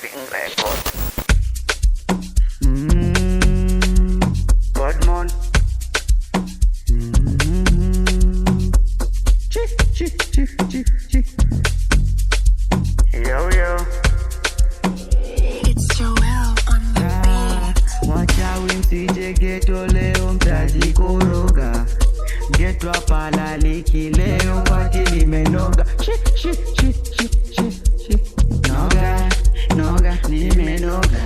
Living record. Godmon. Yo yo. It's Joel on the beat. Wachawi msije geto leo mtajikoroga. Geto hapa laliki leo pati limenoga. Noga, noga, limenoga.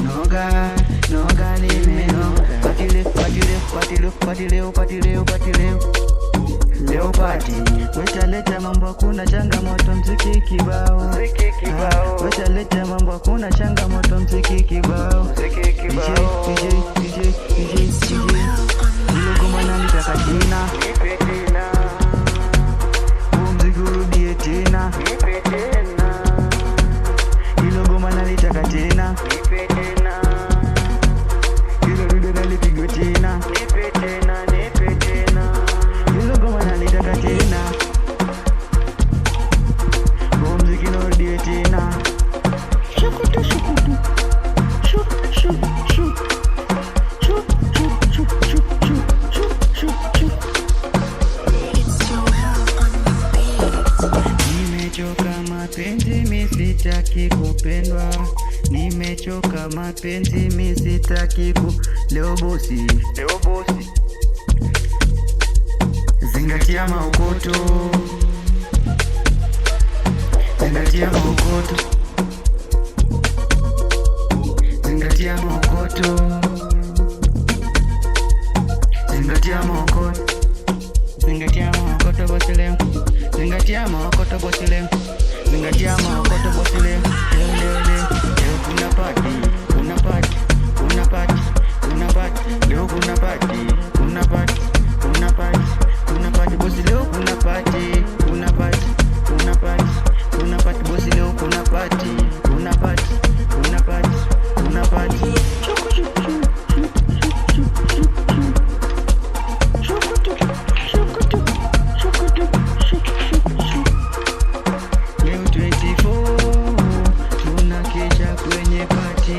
Noga, limenoga. Pati leo. Leo pati, wetaleta mambo hakuna changamoto mziki kibao. Wetaleta mambo hakuna changamoto mziki kibao. DJ. Hilo goma nalitaka tena. Huu mziki urudie tena. Hilo goma nalitaka tena. Hilo dude nalipigwa tena. Hilo goma nalitaka tena. Huu mziki urudie tena. Shukutu. It's Joel on the beat. Nimechoka mapenzi misitaki kupendwa. Nimechoka mapenzi misitaki Leo bosi. Zingatia maokoto. Zingatia maokoto. Bosi leo. Zingatia maokoto bosi leo. Leo kuna party. Leo kuna party. Bosi leo kuna party. Bosi leo kuna party. Leo 24 tunakesha kwenye party.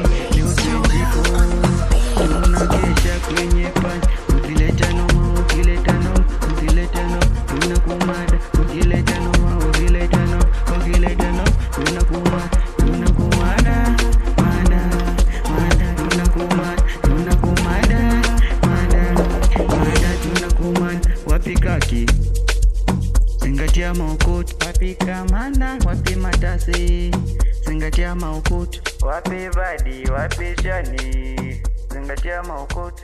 Ukileta noma tunakumada. Wapi kaki? Zingatia maokoto. Wapi kamanda? Wapi matasi? Zingatia maokoto. Wapi badi? Wapi shani? Zingatia maokoto.